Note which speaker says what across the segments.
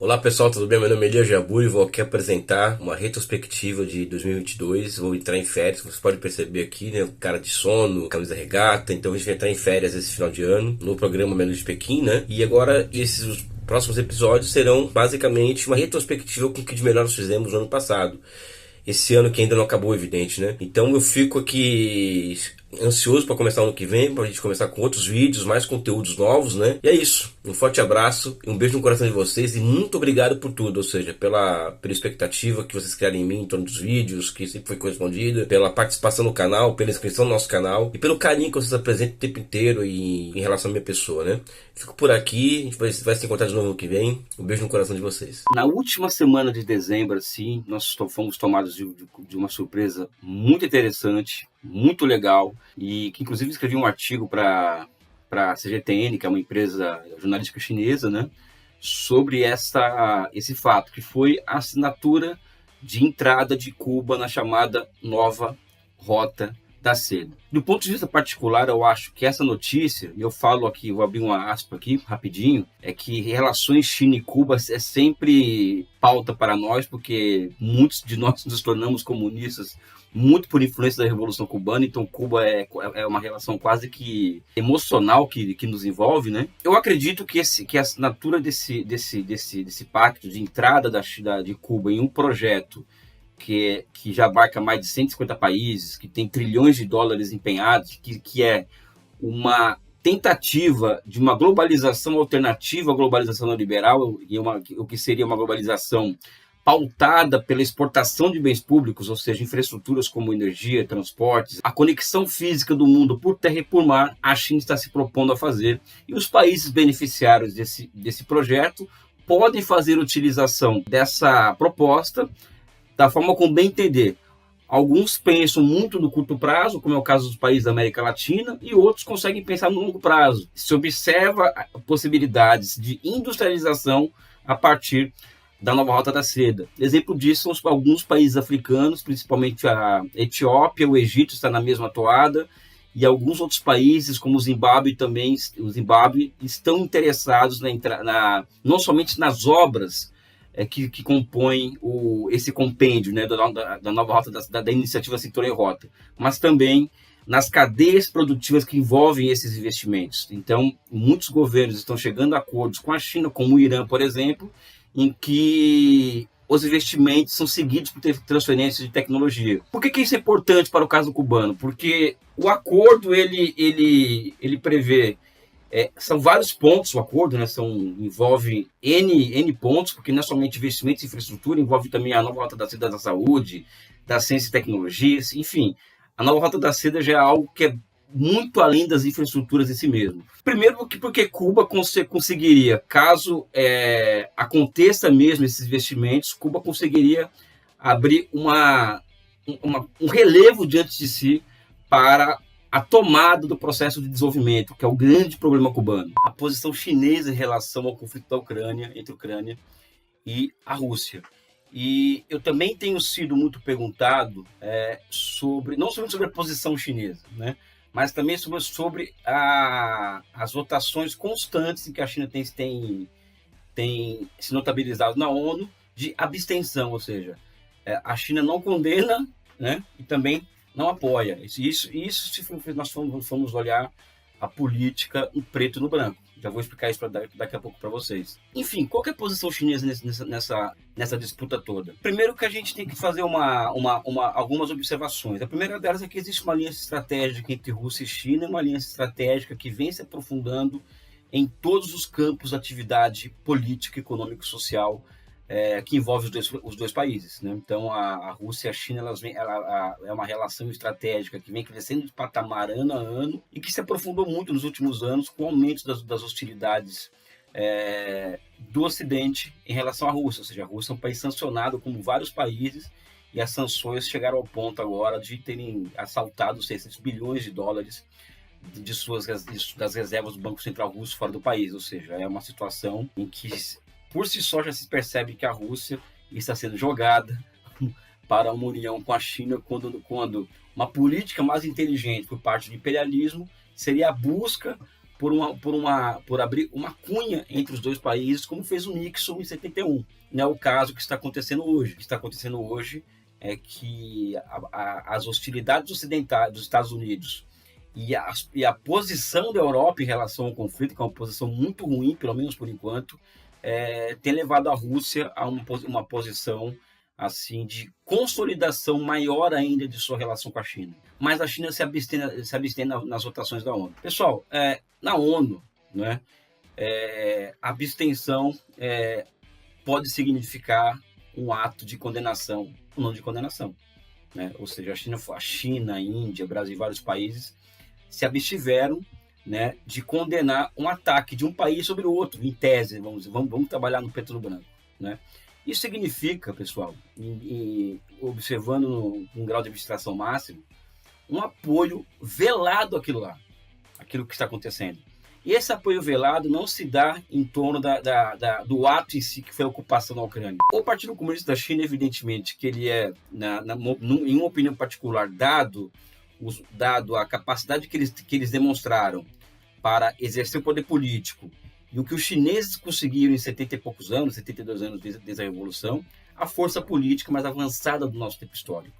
Speaker 1: Olá pessoal, tudo bem? Meu nome é Elia Jabur e vou aqui apresentar uma retrospectiva de 2022. Vou entrar em férias, você pode perceber aqui, né? Cara de sono, camisa regata. Então a gente vai entrar em férias esse final de ano no programa Menos de Pequim, né? E agora os próximos episódios serão basicamente uma retrospectiva com o que de melhor nós fizemos no ano passado. Esse ano que ainda não acabou, evidente, né? Então eu fico aqui ansioso para começar o ano que vem, para a gente começar com outros vídeos, mais conteúdos novos, né? E é isso. Um forte abraço e um beijo no coração de vocês e muito obrigado por tudo, ou seja, pela expectativa que vocês criaram em mim em torno dos vídeos, que sempre foi correspondida, pela participação no canal, pela inscrição no nosso canal e pelo carinho que vocês apresentam o tempo inteiro em relação à minha pessoa, né? Fico por aqui, a gente vai se encontrar de novo no que vem. Um beijo no coração de vocês. Na última semana de dezembro, assim, nós fomos tomados de uma surpresa muito interessante, muito legal, e que inclusive escrevi um artigo para a CGTN, que é uma empresa jornalística chinesa, né, sobre esse fato, que foi a assinatura de entrada de Cuba na chamada Nova Rota da Seda. Do ponto de vista particular, eu acho que essa notícia, e eu falo aqui, vou abrir uma aspa aqui rapidinho, é que relações China e Cuba é sempre pauta para nós, porque muitos de nós nos tornamos comunistas muito por influência da Revolução Cubana, então Cuba é uma relação quase que emocional que nos envolve, né? Eu acredito que a assinatura desse pacto de entrada de Cuba em um projeto que já abarca mais de 150 países, que tem trilhões de dólares empenhados, que é uma tentativa de uma globalização alternativa à globalização neoliberal, o que seria uma globalização pautada pela exportação de bens públicos, ou seja, infraestruturas como energia, transportes, a conexão física do mundo por terra e por mar, a China está se propondo a fazer. E os países beneficiários desse projeto podem fazer utilização dessa proposta da forma como bem entender. Alguns pensam muito no curto prazo, como é o caso dos países da América Latina, e outros conseguem pensar no longo prazo. Se observa possibilidades de industrialização a partir da Nova Rota da Seda. Exemplo disso são alguns países africanos, principalmente a Etiópia, o Egito está na mesma toada, e alguns outros países, como o Zimbábue também, estão interessados não somente nas obras que compõem esse compêndio, né, da Nova Rota, da iniciativa Cintura em Rota, mas também nas cadeias produtivas que envolvem esses investimentos. Então, muitos governos estão chegando a acordos com a China, como o Irã, por exemplo, em que os investimentos são seguidos por transferências de tecnologia. Por que isso é importante para o caso cubano? Porque o acordo ele prevê são vários pontos o acordo, né? Envolve N pontos, porque não é somente investimentos em infraestrutura, envolve também a nova rota da seda da saúde, da ciência e tecnologias, enfim. A nova rota da seda já é algo que é muito além das infraestruturas em si mesmo. Primeiro, porque Cuba conseguiria, caso aconteça mesmo esses investimentos, Cuba conseguiria abrir um relevo diante de si para a tomada do processo de desenvolvimento, que é o grande problema cubano. A posição chinesa em relação ao conflito da Ucrânia, entre a Ucrânia e a Rússia. E eu também tenho sido muito perguntado não somente sobre a posição chinesa, né, mas também sobre as votações constantes em que a China tem se notabilizado na ONU de abstenção, ou seja, a China não condena, né, e também não apoia. Isso se nós formos olhar a política em preto e no branco. Já vou explicar isso daqui a pouco para vocês. Enfim, qual que é a posição chinesa nessa disputa toda? Primeiro que a gente tem que fazer algumas observações. A primeira delas é que existe uma aliança estratégica entre Rússia e China, uma aliança estratégica que vem se aprofundando em todos os campos de atividade política, econômica e social que envolve os dois países, né? Então, a Rússia e a China ela é uma relação estratégica que vem crescendo de patamar ano a ano e que se aprofundou muito nos últimos anos com o aumento das hostilidades do Ocidente em relação à Rússia. Ou seja, a Rússia é um país sancionado como vários países e as sanções chegaram ao ponto agora de terem assaltado 600 bilhões de dólares das reservas do Banco Central Russo fora do país. Ou seja, é uma situação em que por si só já se percebe que a Rússia está sendo jogada para uma união com a China quando uma política mais inteligente por parte do imperialismo seria a busca
Speaker 2: por abrir uma cunha entre os dois países, como fez o Nixon em 71. Não é o caso que está acontecendo hoje. O que está acontecendo hoje é que as hostilidades ocidentais dos Estados Unidos e a posição da Europa em relação ao conflito, que é uma posição muito ruim, pelo menos por enquanto, tem levado a Rússia a uma posição assim de consolidação maior ainda de sua relação com a China. Mas a China se abstém nas votações da ONU. Pessoal, na ONU, né, a abstenção pode significar um ato de condenação ou não de condenação. Né? Ou seja, a China, a Índia, o Brasil e vários países se abstiveram, né, de condenar um ataque de um país sobre o outro, em tese, vamos trabalhar no preto no branco. Né? Isso significa, pessoal, observando um grau de abstração máximo, um apoio velado àquilo lá, aquilo que está acontecendo. E esse apoio velado não se dá em torno do ato em si, que foi a ocupação da Ucrânia. O Partido Comunista da China, evidentemente, que ele em uma opinião particular, dado a capacidade que eles demonstraram para exercer o poder político, e o que os chineses conseguiram em 70 e poucos anos, 72 anos desde a Revolução, a força política mais avançada do nosso tempo histórico.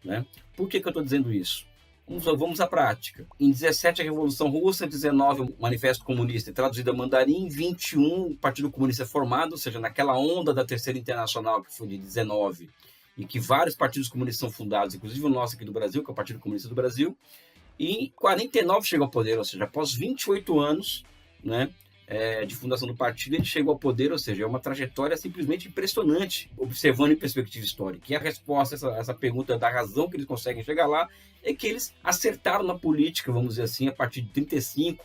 Speaker 2: Né? Por que eu estou dizendo isso? Vamos à prática. Em 17, a Revolução Russa, 19, o Manifesto Comunista, traduzido a mandarim, 21, o Partido Comunista é formado, ou seja, naquela onda da Terceira Internacional, que foi de 19, e que vários partidos comunistas são fundados, inclusive o nosso aqui do Brasil, que é o Partido Comunista do Brasil, e em 49 chegou ao poder, ou seja, após 28 anos, né, de fundação do partido, ele chegou ao poder, ou seja, é uma trajetória simplesmente impressionante, observando em perspectiva histórica. E a resposta a essa pergunta da razão que eles conseguem chegar lá é que eles acertaram na política, vamos dizer assim, a partir de 35,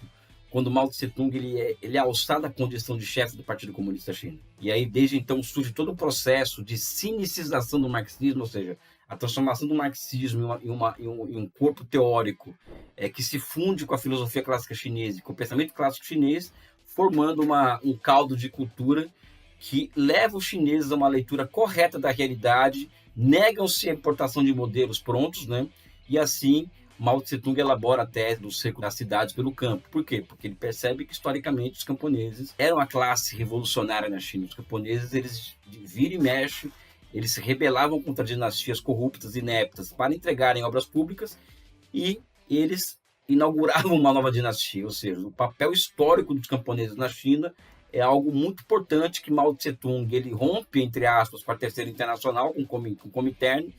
Speaker 2: quando Mao Tse-tung ele é alçado à condição de chefe do Partido Comunista da China. E aí, desde então, surge todo o processo de sinicização do marxismo, ou seja, a transformação do marxismo em um corpo teórico que se funde com a filosofia clássica chinesa e com o pensamento clássico chinês, formando um caldo de cultura que leva os chineses a uma leitura correta da realidade, negam-se a importação de modelos prontos, né? E assim Mao Tse-tung elabora a tese do cerco das cidades pelo campo. Por quê? Porque ele percebe que, historicamente, os camponeses eram a classe revolucionária na China. Os camponeses, eles vira e mexe, eles se rebelavam contra dinastias corruptas e ineptas para entregarem obras públicas e eles inauguravam uma nova dinastia, ou seja, o papel histórico dos camponeses na China é algo muito importante que Mao Tse-tung ele rompe, entre aspas, com a Terceira Internacional, com o Comintern,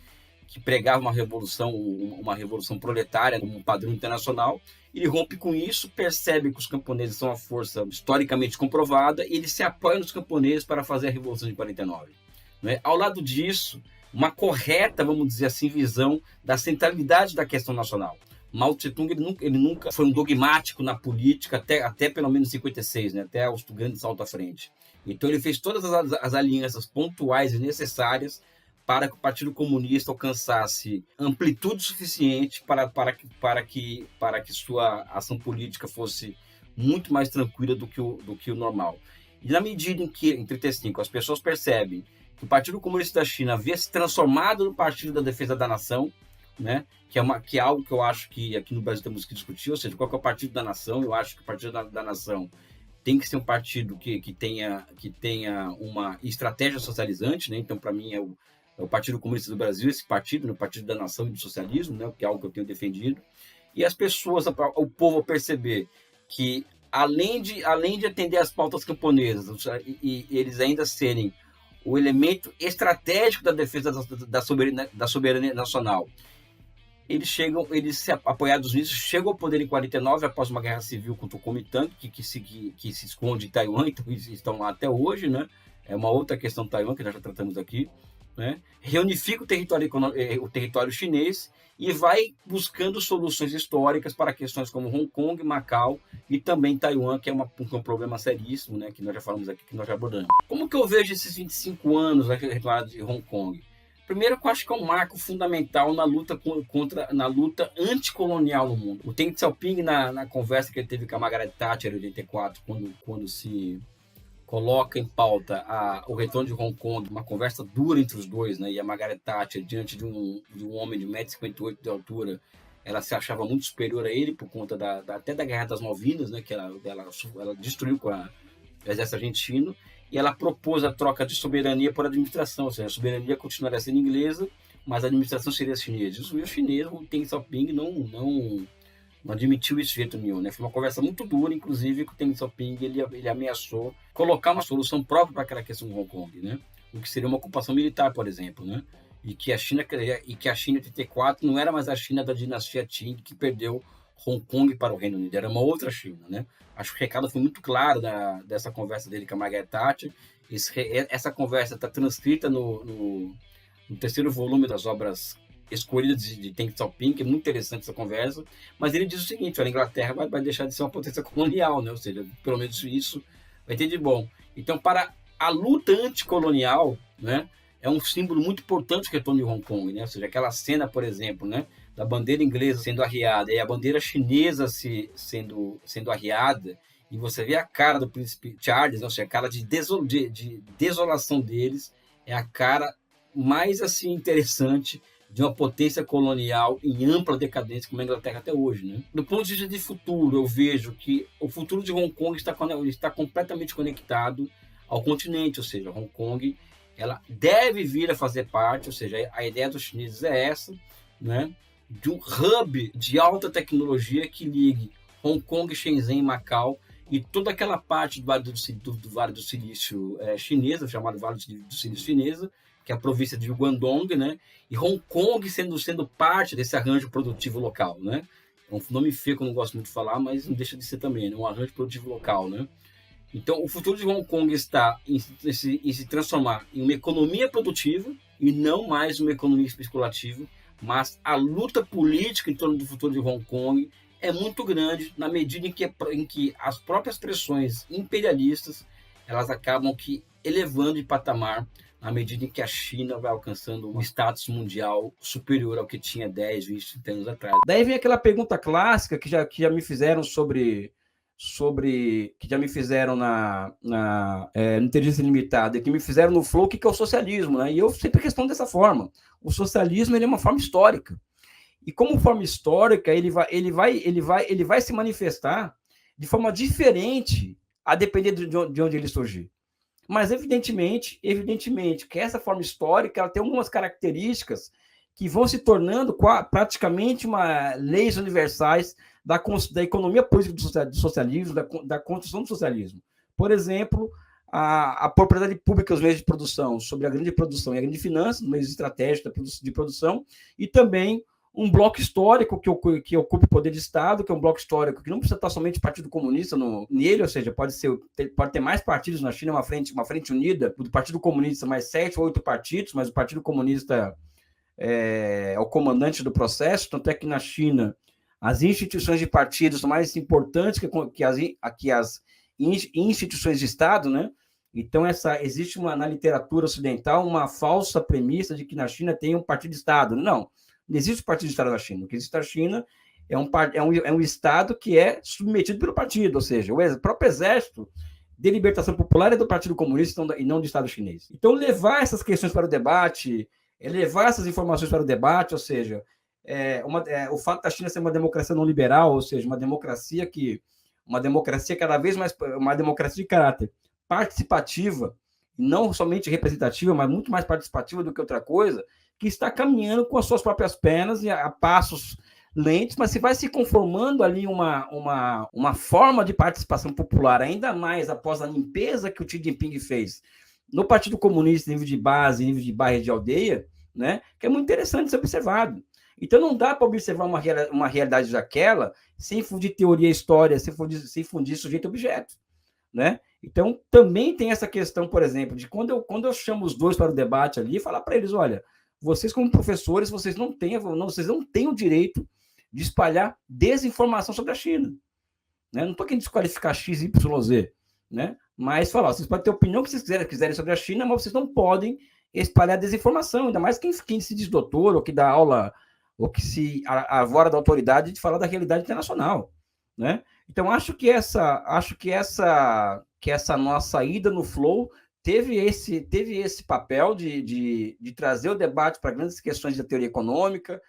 Speaker 2: que pregava uma revolução proletária como um padrão internacional. Ele rompe com isso, percebe que os camponeses são uma força historicamente comprovada e ele se apoia nos camponeses para fazer a Revolução de 49. Né? Ao lado disso, uma correta, vamos dizer assim, visão da centralidade da questão nacional. Mao Tse-tung ele nunca foi um dogmático na política até pelo menos 56, né? Até o grande salto à frente. Então ele fez todas as alianças pontuais e necessárias para que o Partido Comunista alcançasse amplitude suficiente para que sua ação política fosse muito mais tranquila do que o normal. E na medida em que, em 35, as pessoas percebem que o Partido Comunista da China havia se transformado no Partido da Defesa da Nação, né? Que é algo que eu acho que aqui no Brasil temos que discutir, ou seja, qual que é o Partido da Nação. Eu acho que o Partido da Nação tem que ser um partido que tenha uma estratégia socializante, né? Então, para mim, é o Partido Comunista do Brasil, esse partido, né? O Partido da Nação e do Socialismo, né? Que é algo que eu tenho defendido. E as pessoas, o povo perceber que, além de atender às pautas camponesas, e eles ainda serem o elemento estratégico da defesa da soberania nacional, eles apoiados nisso, chegam ao poder em 49, após uma guerra civil contra o Kuomintang, que se esconde em Taiwan, então eles estão lá até hoje, né? É uma outra questão do Taiwan, que nós já tratamos aqui, né? Reunifica o território chinês e vai buscando soluções históricas para questões como Hong Kong, Macau e também Taiwan, que é um problema seríssimo, né? Que nós já falamos aqui, que nós já abordamos. Como que eu vejo esses 25 anos da retomada de Hong Kong? Primeiro, eu acho que é um marco fundamental na luta anticolonial no mundo. O Deng Xiaoping, na conversa que ele teve com a Margaret Thatcher em 84, quando se coloca em pauta o retorno de Hong Kong, uma conversa dura entre os dois, né? E a Margaret Thatcher, diante de um homem de 1,58 m de altura, ela se achava muito superior a ele por conta até da Guerra das Malvinas, né, que ela destruiu com o exército argentino, e ela propôs a troca de soberania por administração, ou seja, a soberania continuaria sendo inglesa, mas a administração seria chinesa. Isso, e o chinês, o Deng Xiaoping, não admitiu isso de jeito nenhum, né? Foi uma conversa muito dura, inclusive, que o Deng Xiaoping ele ameaçou colocar uma solução própria para aquela questão do Hong Kong, né? O que seria uma ocupação militar, por exemplo, né? E que a China em 84 não era mais a China da dinastia Qing que perdeu Hong Kong para o Reino Unido, era uma outra China, né? Acho que o recado foi muito claro dessa conversa dele com a Margaret Thatcher. Essa conversa está transcrita no terceiro volume das obras escolhidas de Deng Xiaoping, que é muito interessante essa conversa, mas ele diz o seguinte: a Inglaterra vai deixar de ser uma potência colonial, né? Ou seja, pelo menos isso vai ter de bom. Então, para a luta anticolonial, né, é um símbolo muito importante o retorno de Hong Kong, né? Ou seja, aquela cena, por exemplo, né, da bandeira inglesa sendo arriada e a bandeira chinesa sendo arriada, e você vê a cara do príncipe Charles, né? Ou seja, a cara de desolação deles, é a cara mais assim interessante de uma potência colonial em ampla decadência como a Inglaterra até hoje, né? Do ponto de vista de futuro, eu vejo que o futuro de Hong Kong está completamente conectado ao continente, ou seja, Hong Kong ela deve vir a fazer parte, ou seja, a ideia dos chineses é essa, né? De um hub de alta tecnologia que ligue Hong Kong, Shenzhen e Macau e toda aquela parte do Vale do Silício chinesa, chamado Vale do Silício chinesa, que é a província de Guangdong, né? E Hong Kong sendo parte desse arranjo produtivo local, né? É um nome feio que eu não gosto muito de falar, mas não deixa de ser também, né? Um arranjo produtivo local, né? Então, o futuro de Hong Kong está em se transformar em uma economia produtiva e não mais uma economia especulativa, mas a luta política em torno do futuro de Hong Kong é muito grande na medida em que as próprias pressões imperialistas elas acabam elevando de patamar à medida em que a China vai alcançando um status mundial superior ao que tinha 10, 20, 30 anos atrás. Daí vem aquela pergunta clássica que já me fizeram que já me fizeram no Inteligência Limitada, que me fizeram no Flow, que é o socialismo, né? E eu sempre respondo dessa forma. O socialismo ele é uma forma histórica. E como forma histórica, ele vai se manifestar de forma diferente a depender de onde ele surgir. Mas, evidentemente, que essa forma histórica ela tem algumas características que vão se tornando praticamente leis universais da economia política do socialismo, da construção do socialismo. Por exemplo, a propriedade pública dos meios de produção, sobre a grande produção e a grande finança, meios estratégicos de produção, e também um bloco histórico que ocupe o poder de Estado, que é um bloco histórico que não precisa estar somente o Partido Comunista nele, ou seja, pode ter mais partidos na China, uma frente unida, do Partido Comunista mais 7 ou 8 partidos, mas o Partido Comunista é o comandante do processo, tanto é que na China as instituições de partidos são mais importantes que as instituições de Estado, né? Então, existe na literatura ocidental uma falsa premissa de que na China tem um partido de Estado. Não existe partido de Estado na China. O que existe na China é um Estado que é submetido pelo partido, ou seja, o próprio Exército de Libertação Popular é do Partido Comunista e não do Estado chinês. Então, levar essas questões para o debate, levar essas informações para o debate, ou seja, o fato da China ser uma democracia não liberal, ou seja, uma democracia cada vez mais, uma democracia de caráter participativa, não somente representativa, mas muito mais participativa do que outra coisa, que está caminhando com as suas próprias pernas e a passos lentos, mas se vai se conformando ali uma forma de participação popular, ainda mais após a limpeza que o Xi Jinping fez no Partido Comunista, nível de base, nível de bairro de aldeia, né, que é muito interessante ser observado. Então não dá para observar uma realidade daquela sem fundir teoria e história, sem fundir sujeito e objeto, né? Então também tem essa questão, por exemplo, de quando eu chamo os dois para o debate ali, falar para eles, olha, vocês como professores, vocês não têm o direito de espalhar desinformação sobre a China, né? Não estou querendo desqualificar X, Y, Z, né? Mas falar, vocês podem ter a opinião que vocês quiserem sobre a China, mas vocês não podem espalhar desinformação, ainda mais quem se diz doutor, ou que dá aula, ou que se arvora da autoridade de falar da realidade internacional, né? Então, acho que essa nossa ida no Flow teve esse papel de trazer o debate para grandes questões da teoria econômica,